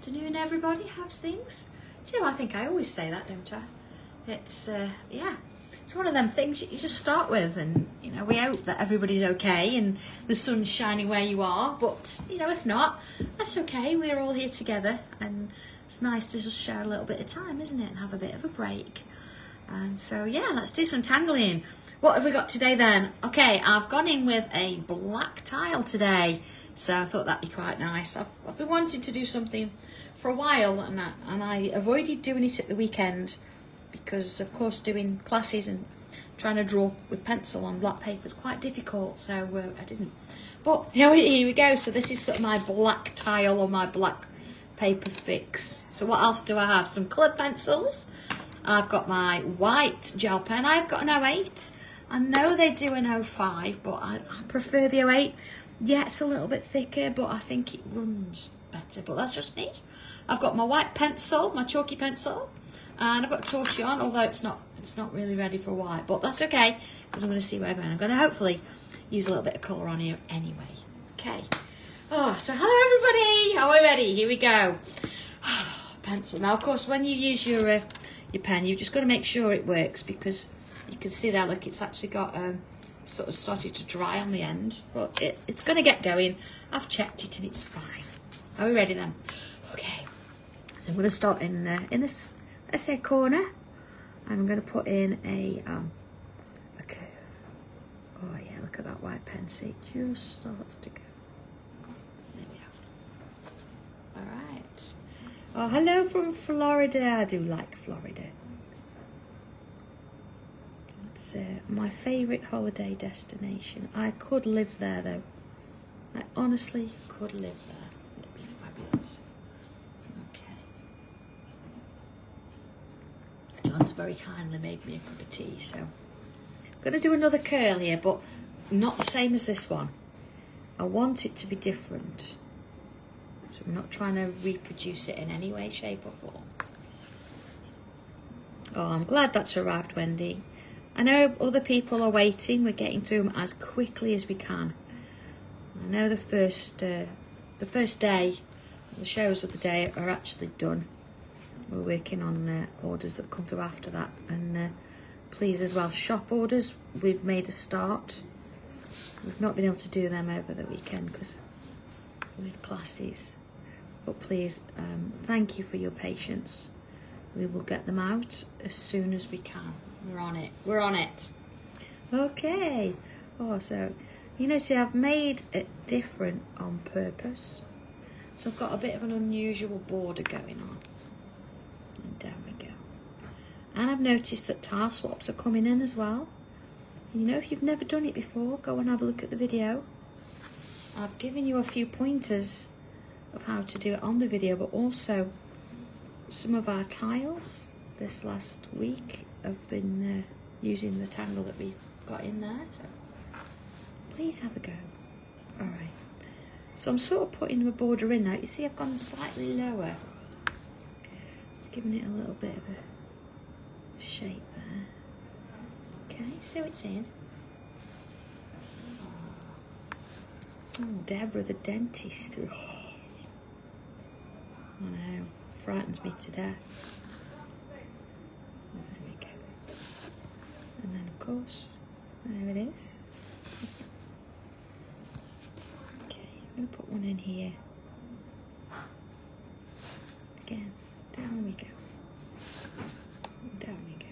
afternoon, everybody. How's things? Do you know, I think I always say that, don't I? It's, yeah, it's one of them things you just start with, and, you know, we hope that everybody's okay and the sun's shining where you are, but, you know, if not, that's okay. We're all here together, and it's nice to just share a little bit of time, isn't it, and have a bit of a break. And so, yeah, let's do some tangling. What have we got today then? Okay, I've gone in with a black tile today, so I thought that'd be quite nice. I've been wanting to do something for a while, and I avoided doing it at the weekend because, of course, doing classes and trying to draw with pencil on black paper is quite difficult, so I didn't. But here we go. So this is sort of my black tile or my black paper fix. So what else do I have? Some coloured pencils. I've got my white gel pen. I've got an 08. I know they do an 05, but I prefer the 08. Yeah, it's a little bit thicker, but I think it runs better. But that's just me. I've got my white pencil, my chalky pencil, and I've got torchon, although it's not really ready for white, but that's okay because I'm going to see where I'm going. I'm going to hopefully use a little bit of colour on here anyway. Okay. Oh, so hello everybody. Are we ready? Here we go. Pencil. Now, of course, when you use your pen, you've just got to make sure it works, because you can see there, look, it's actually got sort of started to dry on the end, but it's going to get going. I've checked it and it's fine. Are we ready then? Okay. So I'm going to start in this, let's say, corner. I'm going to put in a curve. Oh yeah, look at that white pen. See, it just starts to go. There we go. All right. Oh, hello from Florida. I do like Florida. It's my favourite holiday destination. I could live there, though. I honestly could live there. It'd be fabulous. Okay. John's very kindly made me a cup of tea, so I'm going to do another curl here, but not the same as this one. I want it to be different. So I'm not trying to reproduce it in any way, shape or form. Oh, I'm glad that's arrived, Wendy. I know other people are waiting. We're getting through them as quickly as we can. I know the first day, the shows of the day are actually done. We're working on orders that come through after that. And please as well, shop orders, we've made a start. We've not been able to do them over the weekend because with classes. But please, thank you for your patience. We will get them out as soon as we can. We're on it. We're on it. Okay. Oh, so, you know, see, I've made it different on purpose. So I've got a bit of an unusual border going on. And down we go. And I've noticed that tile swaps are coming in as well. And you know, if you've never done it before, go and have a look at the video. I've given you a few pointers of how to do it on the video, but also some of our tiles this last week have been using the tangle that we've got in there, so please have a go. All right, so I'm sort of putting the border in now. You see, I've gone slightly lower. Just giving it a little bit of a shape there. Okay, so it's in. Oh, Deborah the dentist. Oh, I know, frightens me to death. There we go. And then, of course, there it is. Okay, I'm going to put one in here. Again, down we go. Down we go.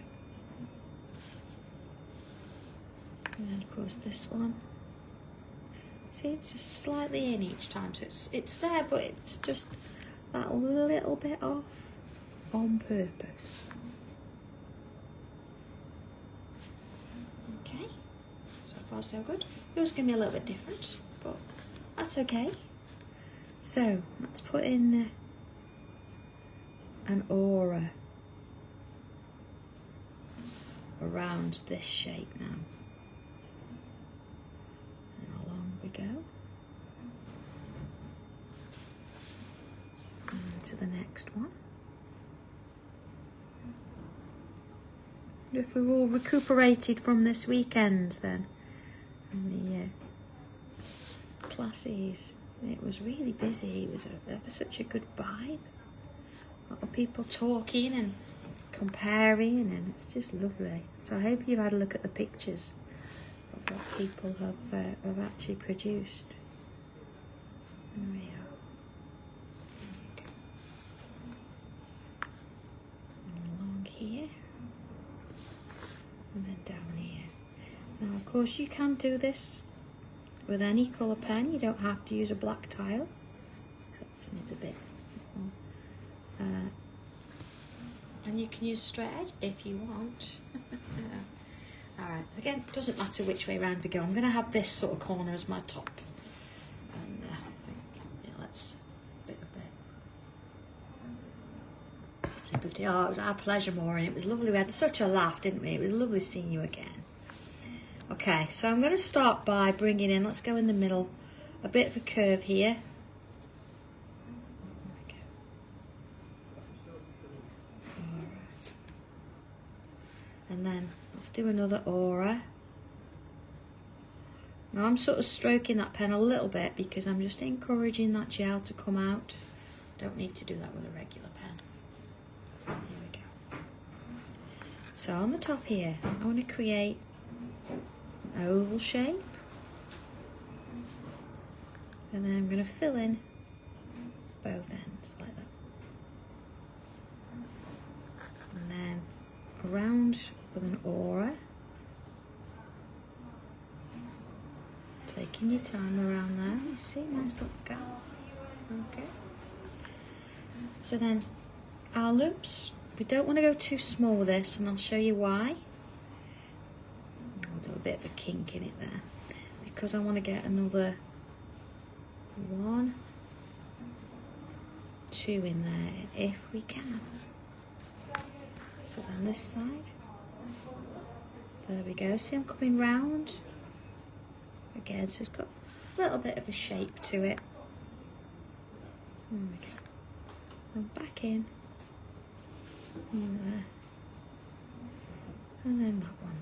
And then, of course, this one. See, it's just slightly in each time, so it's there, but it's just that little bit off on purpose. Okay, so far so good. Yours going to be a little bit different, but that's okay. So let's put in an aura around this shape now. And along we go. And to the next one. If we're all recuperated from this weekend then, and the classes, it was really busy. It was such a good vibe. A lot of people talking and comparing, and it's just lovely. So I hope you've had a look at the pictures of what people have actually produced. There we are. And along here, and then down here. Now, of course, you can do this with any colour pen. You don't have to use a black tile. That just needs a bit. And you can use straight edge if you want. Alright, again, it doesn't matter which way round we go. I'm going to have this sort of corner as my top. And I think, yeah, let's a bit of it. Sip of tea. Oh, it was our pleasure, Maureen. It was lovely. We had such a laugh, didn't we? It was lovely seeing you again. Okay, so I'm going to start by bringing in, let's go in the middle, a bit of a curve here. And then let's do another aura. Now I'm sort of stroking that pen a little bit because I'm just encouraging that gel to come out. Don't need to do that with a regular pen. Here we go. So on the top here, I want to create an oval shape. And then I'm going to fill in both ends like that. And then around with an aura, taking your time around there. You see, nice little gap. Okay. So then our loops, we don't want to go too small with this, and I'll show you why. I'll do a bit of a kink in it there because I want to get another 1, 2 in there if we can. So on this side, there we go. See, I'm coming round again, so it's got a little bit of a shape to it. There we go. And back in, and there, and then that one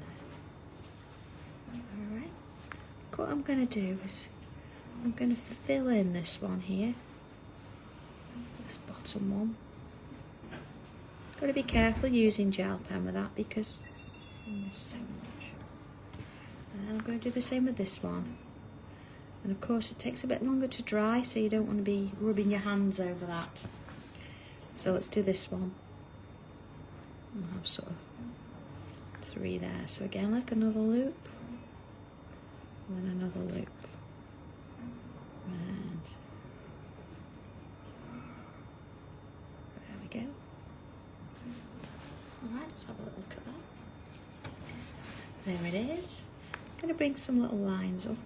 there. All right. What I'm going to do is I'm going to fill in this one here, this bottom one. Got to be careful using gel pen with that because there's so much. And I'm going to do the same with this one. And of course it takes a bit longer to dry, so you don't want to be rubbing your hands over that. So let's do this one. I'll have sort of 3 there. So again, like another loop, and then another loop. And there we go. Alright, let's have a little look at that. There it is. I'm going to bring some little lines up.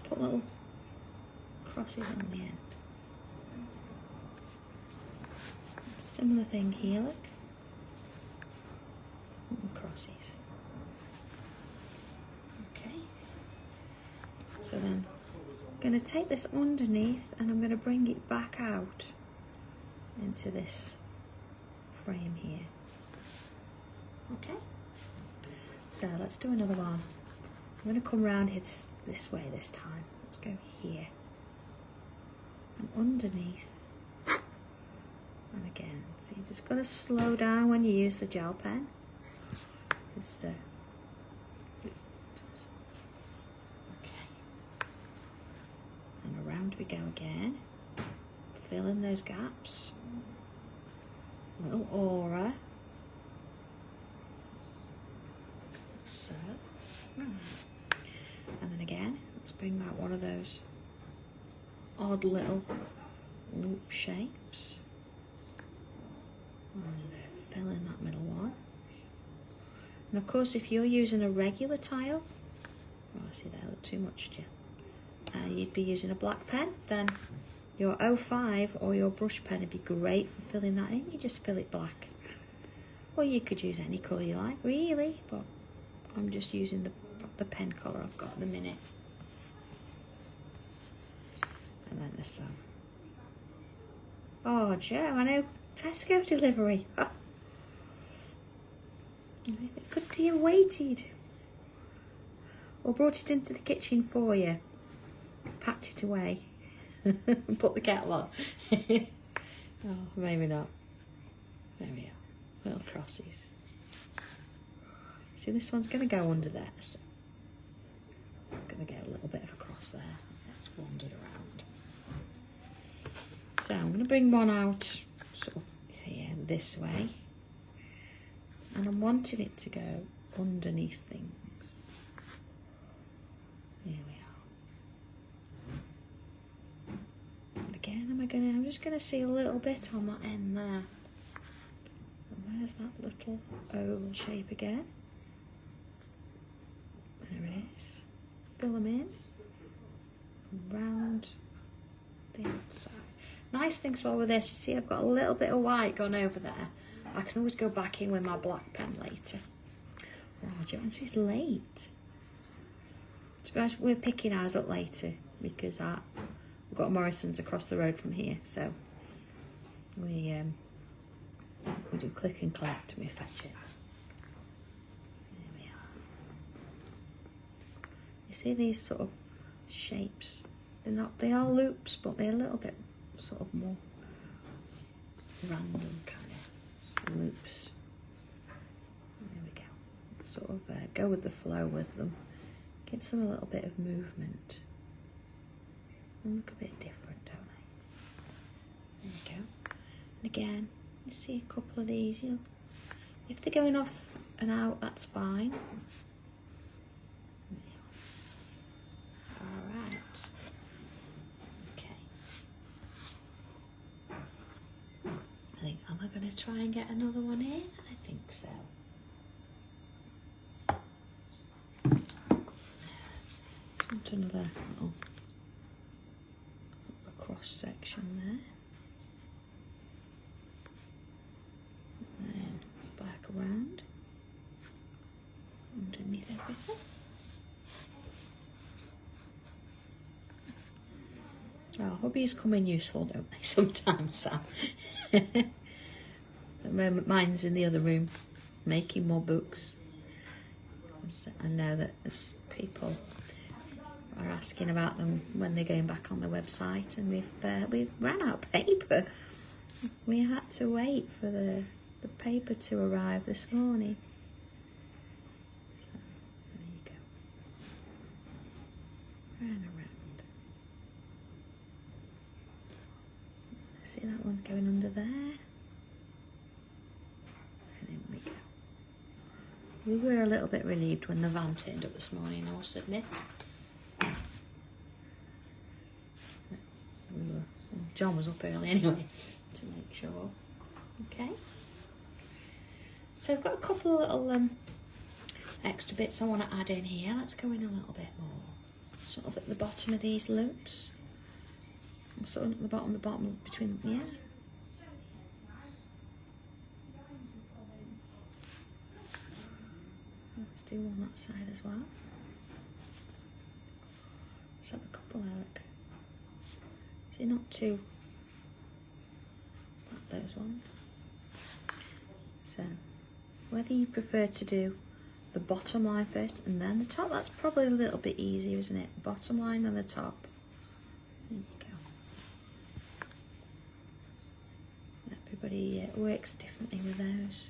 Put little crosses on the end. Similar thing here, look. Little crosses. Okay. So then I'm going to take this underneath and I'm going to bring it back out into this frame here. Okay, so let's do another one. I'm going to come round here this way this time. Let's go here and underneath, and again. So you just got to slow down when you use the gel pen. Because, okay, and around we go again. Fill in those gaps. Little aura. So, and then again, let's bring back one of those odd little loop shapes. And fill in that middle one. And of course, if you're using a regular tile, oh, I see that look too much, Jill. You'd be using a black pen, then your 05 or your brush pen would be great for filling that in. You just fill it black. Or you could use any colour you like, really, but I'm just using the pen colour I've got at the minute. And then this one. Oh, Joe, I know, Tesco delivery. Oh. Could you have waited? Or brought it into the kitchen for you. Packed it away. Put the kettle on. Oh, maybe not. There we are. Little crosses. See, this one's going to go under there. So I'm going to get a little bit of a cross there. That's wandered around. So I'm going to bring one out sort of here this way. And I'm wanting it to go underneath things. Here we are. And again, I'm just going to see a little bit on that end there. And there's that little oval shape again. There it is. Fill them in. Around the outside. Nice thing as well with this, you see I've got a little bit of white gone over there. I can always go back in with my black pen later. Oh, Joanne's is late. To be honest, we're picking ours up later because we've got Morrison's across the road from here, so we do click and collect and we fetch it. There we are. You see these sort of shapes? They are loops, but they're a little bit sort of more random kind of loops. There we go. Sort of go with the flow with them. Gives them a little bit of movement. And look a bit different, don't they? There we go. And again, you see a couple of these. If they're going off and out, that's fine. Alright. I think, am I going to try and get another one in? I think so. Want another little cross section there. And then back around underneath everything. Well, hobbies come in useful, don't they, sometimes, Sam? At the moment, mine's in the other room, making more books. I know that as people are asking about them when they're going back on the website, and we've ran out of paper. We had to wait for the paper to arrive this morning. So, there you go. Round and round. See that one's going under there. And in we go. We were a little bit relieved when the van turned up this morning, I must admit. John was up early anyway to make sure. Okay. So I've got a couple of little extra bits I want to add in here. Let's go in a little bit more. Sort of at the bottom of these loops. Sort of at the bottom between, yeah. Let's do one that side as well. Let's have a couple there, look. See, not too like those ones. So, whether you prefer to do the bottom line first and then the top, that's probably a little bit easier, isn't it? Bottom line and the top. There you go. Everybody works differently with those.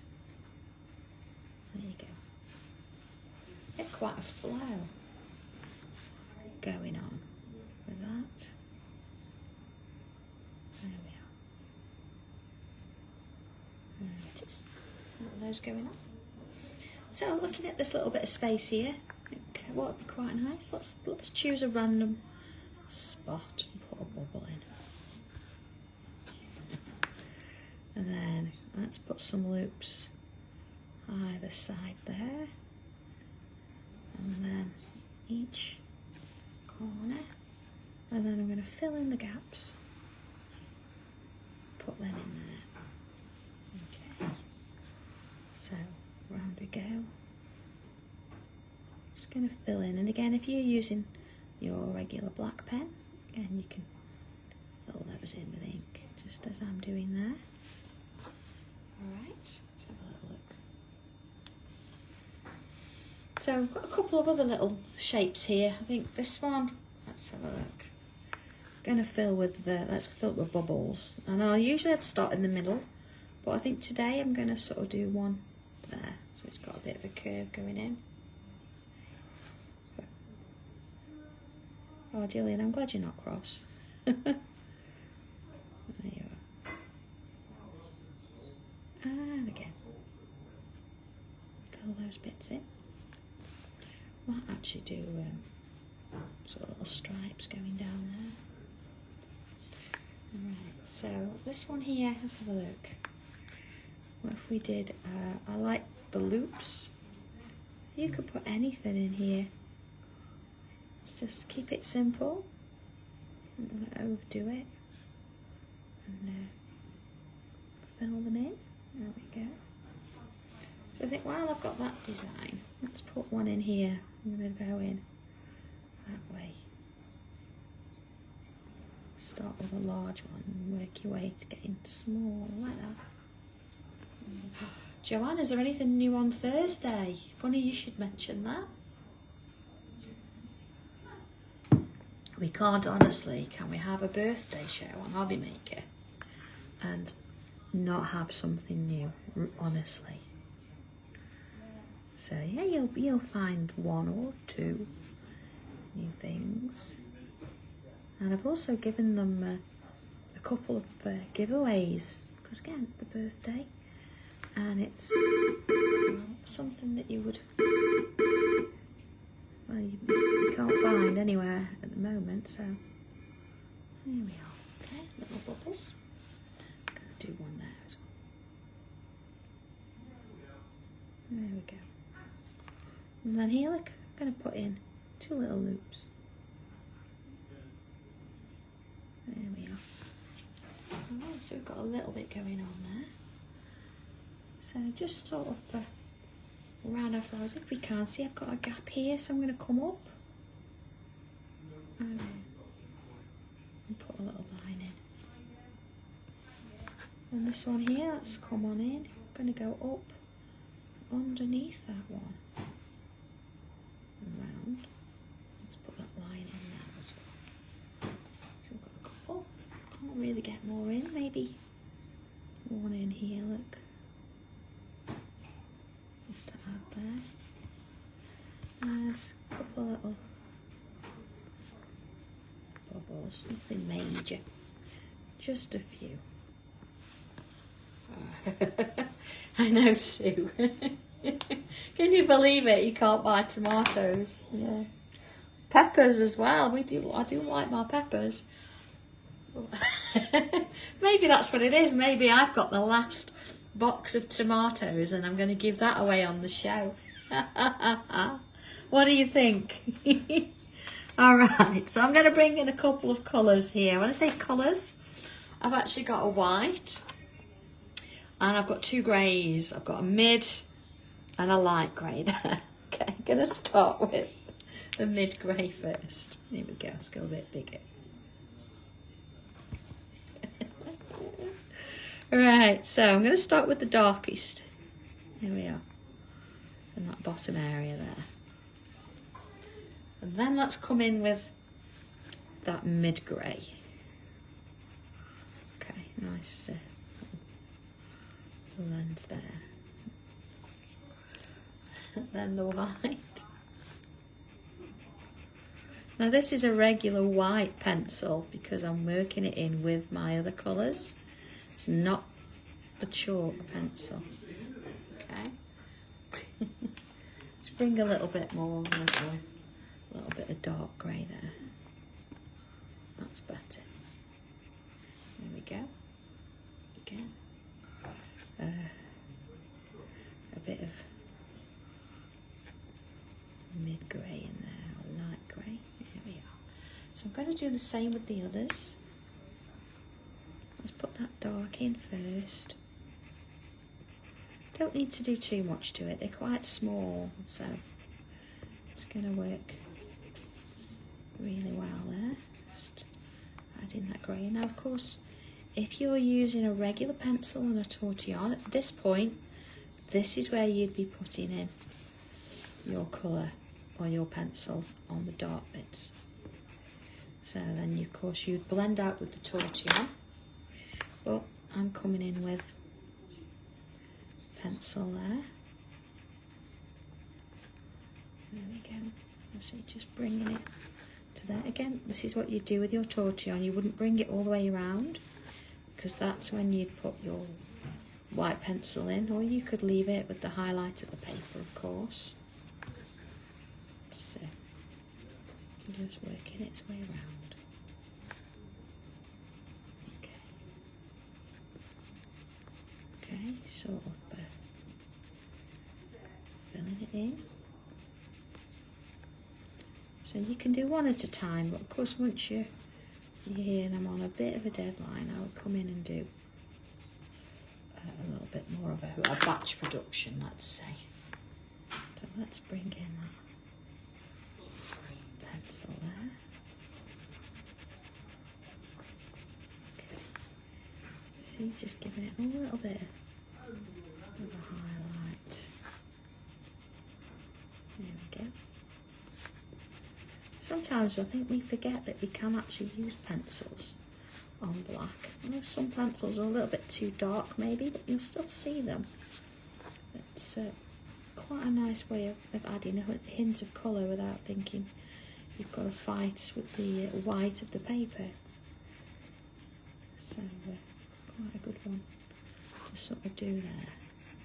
There you go. Get quite a flow going on with that. There we are. Just those going on. So looking at this little bit of space here, I think what would be quite nice. Let's choose a random spot and put a bubble in. And then let's put some loops either side there. And then each corner. And then I'm going to fill in the gaps. Put them in there. Okay. So round we go. Just going to fill in. And again, if you're using your regular black pen, again, you can fill those in with ink, just as I'm doing there. Alright, let's have a little look. So I've got a couple of other little shapes here. I think this one, let's have a look. Gonna fill with let's fill it with bubbles. And I'd start in the middle, but I think today I'm gonna sort of do one there, so it's got a bit of a curve going in. Oh, Gillian, I'm glad you're not cross. There you are. And again, fill those bits in. Might actually do sort of little stripes going down there. Right, so this one here, let's have a look. What if we did, I like the loops. You could put anything in here. Let's just keep it simple. I don't want to overdo it. And fill them in. There we go. So I think while I've got that design, let's put one in here. I'm going to go in that way. Start with a large one and work your way to getting small like that. Joanne, is there anything new on Thursday? Funny you should mention that. We can't honestly, can we have a birthday show on Hobby Maker and not have something new, honestly. So yeah, you'll find one or two new things. And I've also given them a couple of giveaways, because again, the birthday, and it's something that you would, well, you can't find anywhere at the moment, so here we are. Okay, little bubbles. I'm going to do one there as well. There we go. And then here, look, I'm going to put in 2 little loops. There we are. Oh, so we've got a little bit going on there. So just sort of around our flowers. If we can't see, I've got a gap here, so I'm going to come up and put a little line in. And this one here, let's come on in. I'm going to go up underneath that one and round. Let's put that line in there as well. So we've got a couple. Can't really get more in. Maybe one in here. Look. Just to add there. And there's a couple little bubbles, nothing major, just a few. I know, Sue. Can you believe it? You can't buy tomatoes. Yeah, peppers as well. I do like my peppers. Maybe that's what it is. Maybe I've got the last box of tomatoes and I'm going to give that away on the show. What do you think? All right, so I'm going to bring in a couple of colours here. When I say colours, I've actually got a white and I've got 2 greys. I've got a mid and a light grey there. Okay, I'm going to start with the mid grey first. Here we go, let's go a bit bigger. Right, so I'm going to start with the darkest. Here we are, in that bottom area there. And then let's come in with that mid grey. Okay, nice blend there. And then the white. Now this is a regular white pencil because I'm working it in with my other colours. It's not the chalk pencil. Okay. Let's bring a little bit more, a little bit of dark grey there. That's better. There we go. Again. A bit of mid grey in there, or light grey. There we are. So I'm going to do the same with the others. Let's put that dark in first. Don't need to do too much to it, they're quite small, so it's going to work really well there. Just adding that grey. Now of course, if you're using a regular pencil and a tortillon, at this point, this is where you'd be putting in your colour or your pencil on the dark bits. So then, of course, you'd blend out with the tortillon, but I'm coming in with pencil there. There we go. So just bringing it to there. Again, this is what you do with your tortillon. You wouldn't bring it all the way around, because that's when you'd put your white pencil in, or you could leave it with the highlight of the paper, of course. So just working its way around. Okay, sort of filling it in. So you can do one at a time, but of course once you're here and I'm on a bit of a deadline, I would come in and do a little bit more of a batch production, let's say. So let's bring in that pencil there. Okay. See, just giving it a little bit of a highlight. There we go. Sometimes I think we forget that we can actually use pencils on black. I know some pencils are a little bit too dark maybe, but you'll still see them. It's quite a nice way of adding a hint of colour without thinking you've got to fight with the white of the paper. So it's quite a good one to sort of do there.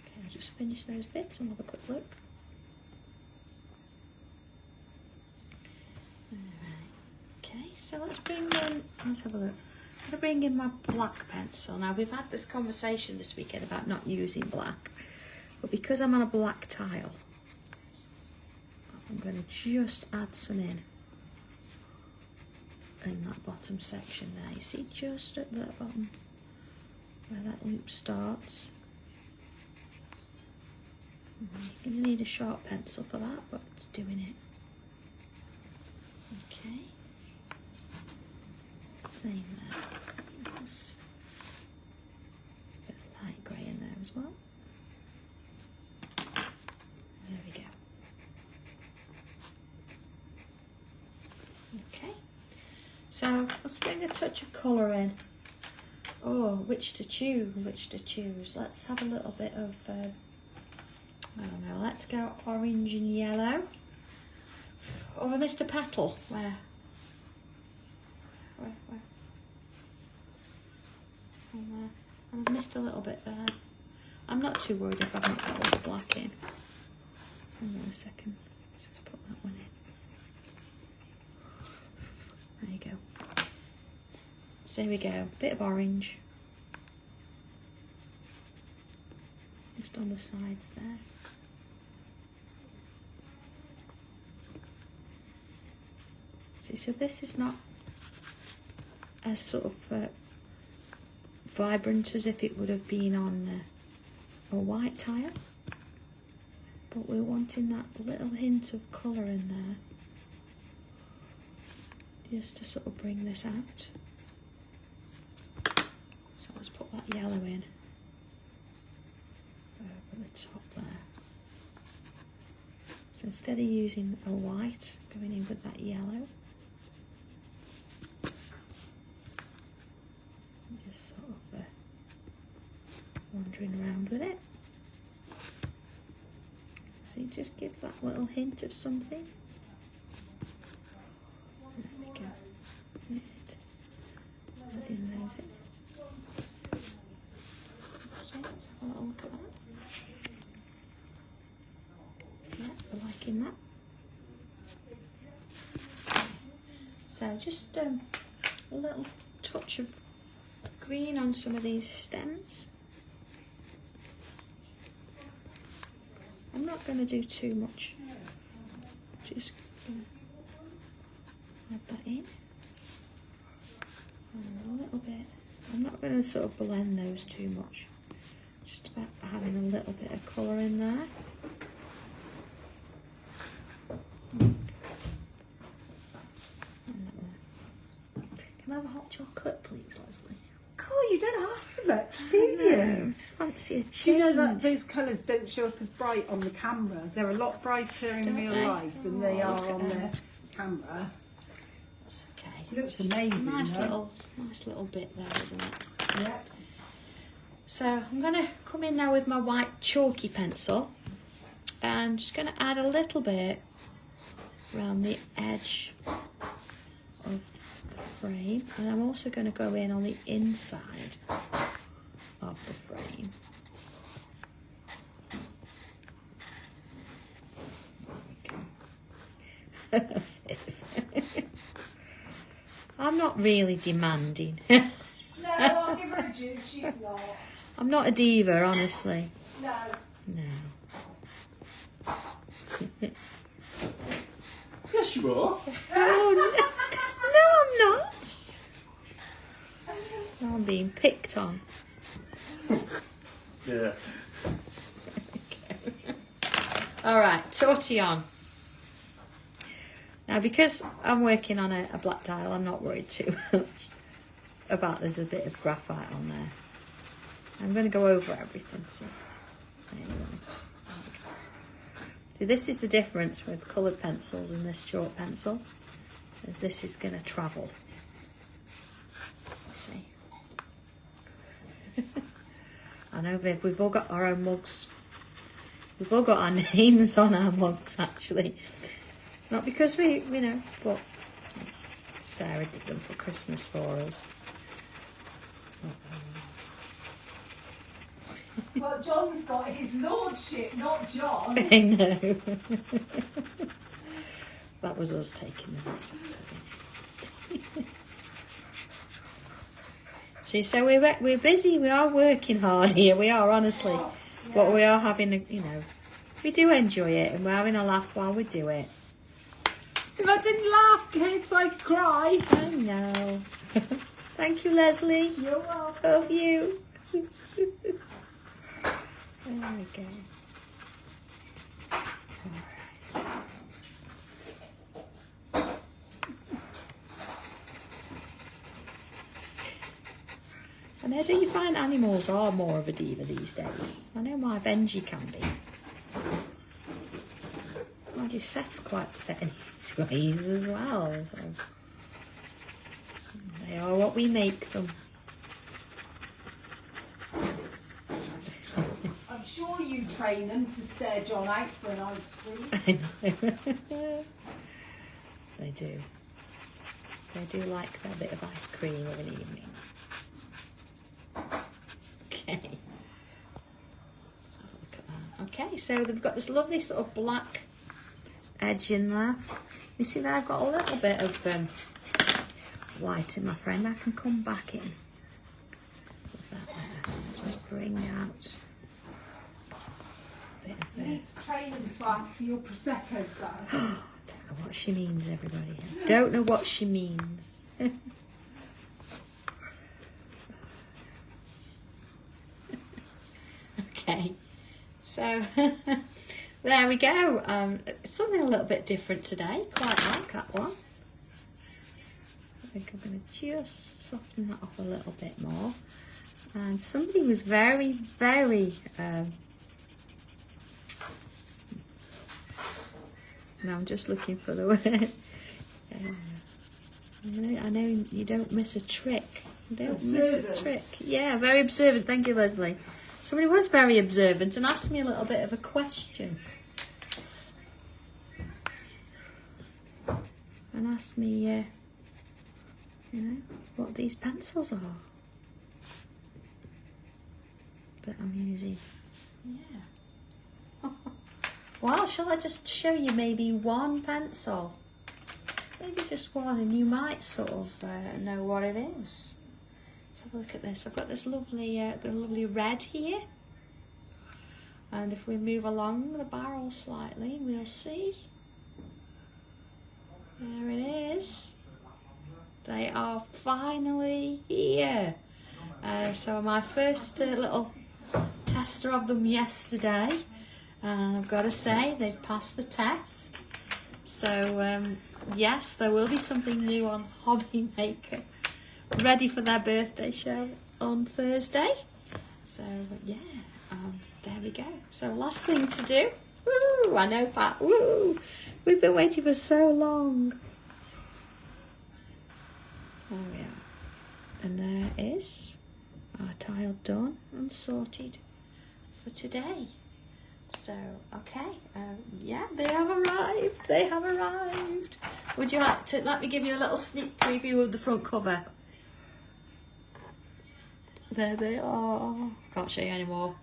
Okay, I'll just finish those bits and have a quick look. Okay, so let's have a look. I'm going to bring in my black pencil. Now, we've had this conversation this weekend about not using black, but because I'm on a black tile, I'm going to just add some in that bottom section there. You see, just at the bottom where that loop starts. You're going to need a sharp pencil for that, but it's doing it. Okay. Same there. There's a bit of light grey in there as well. There we go. Okay. So let's bring a touch of colour in. Oh, which to choose? Let's have a little bit of, I don't know, let's go orange and yellow. Over Mr. Petal, where? I've missed a little bit there. I'm not too worried if I've not got all the black in. Hang on a second. Let's just put that one in. There you go. So here we go. Bit of orange. Just on the sides there. See, so this is not as sort of vibrant as if it would have been on a white tile, but we're wanting that little hint of colour in there just to sort of bring this out. So let's put that yellow in over the top there. So instead of using a white, going in with that yellow. Just sort of wandering around with it. So it just gives that little hint of something. There we go. Right. Adding those in. Okay, let's have a little look at that. Yeah, we're liking that. Okay. So just a little touch of green on some of these stems. I'm not going to do too much, just add that in and a little bit. I'm not going to sort of blend those too much, just about having a little bit of colour in there. Can I have a hot chocolate please, Leslie? Oh, you don't ask for much, do you? No, just fancy a change. Do you know that those colours don't show up as bright on the camera? They're a lot brighter in real life than they are on the camera. That's okay. Looks amazing. Nice though. nice little bit there, isn't it? Yeah. So I'm going to come in now with my white chalky pencil. And I'm just going to add a little bit around the edge of the frame. And I'm also going to go in on the inside of the frame. I'm not really demanding. No, I'll give her a juice. She's not. I'm not a diva, honestly. No. No. Yes, you are. Oh, no, I'm not. I'm being picked on. Yeah. All right, tortillon. Now, because I'm working on a black tile, I'm not worried too much about there's a bit of graphite on there. I'm going to go over everything. So, anyway. See, this is the difference with coloured pencils and this chalk pencil. This is going to travel. See? I know, Viv, we've all got our own mugs. We've all got our names on our mugs, actually. Not because we, you know, but Sarah did them for Christmas for us. Well, John's got his lordship, not John. I know. That was us taking the notes, actually. See, so we're busy. We are working hard here. We are, honestly. Oh, yeah. But we are having a, you know, we do enjoy it, and we're having a laugh while we do it. If I didn't laugh, kids, I'd cry. I know. Thank you, Leslie. You're welcome. Love you. There we go. And how do you find animals are more of a diva these days? I know my Benji can be. Mind you, Seth's quite set in his ways as well. So they are what we make them. I'm sure you train them to stare John out for an ice cream. I know. They do. They do like their bit of ice cream of an evening. Okay. Let's have a look at that. Okay, so they've got this lovely sort of black edge in there. You see there, I've got a little bit of white in my frame. I can come back in with that there. Just bring out a bit of You need to train them to ask for your Prosecco, Sarah. Don't know what she means, everybody. Don't know what she means. Okay, so there we go. Something a little bit different today. Quite like that one. I think I'm going to just soften that up a little bit more. And somebody was very, very... now I'm just looking for the word. I know you don't miss a trick. You don't miss a trick. Yeah, very observant. Thank you, Leslie. Somebody was very observant and asked me a little bit of a question. And asked me, you know, what these pencils are that I'm using. Yeah. Well, shall I just show you maybe one pencil? Maybe just one, and you might sort of know what it is. Let's have a look at this. I've got this lovely, the lovely red here. And if we move along the barrel slightly, we'll see. There it is. They are finally here. So my first little tester of them yesterday. And I've got to say, they've passed the test. So, yes, there will be something new on Hobby Maker. Ready for their birthday show on Thursday. So, yeah, there we go. So, last thing to do. Woo! I know, Pat. Woo! We've been waiting for so long. Oh yeah. And there is our tile done and sorted for today. So, okay, yeah, they have arrived. They have arrived. Would you like to let me give you a little sneak preview of the front cover? There they are. Can't show you anymore.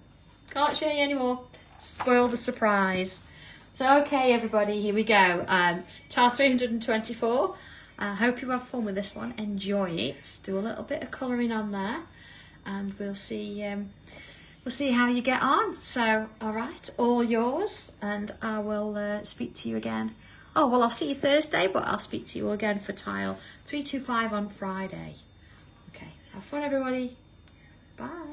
Can't show you anymore. Spoil the surprise. So, okay, everybody, here we go. Tile 324. I hope you have fun with this one. Enjoy it. Do a little bit of colouring on there, and we'll see how you get on. So, all right, all yours, and I will speak to you again. Oh, well, I'll see you Thursday, but I'll speak to you again for tile 325 on Friday. Okay, have fun, everybody. Bye.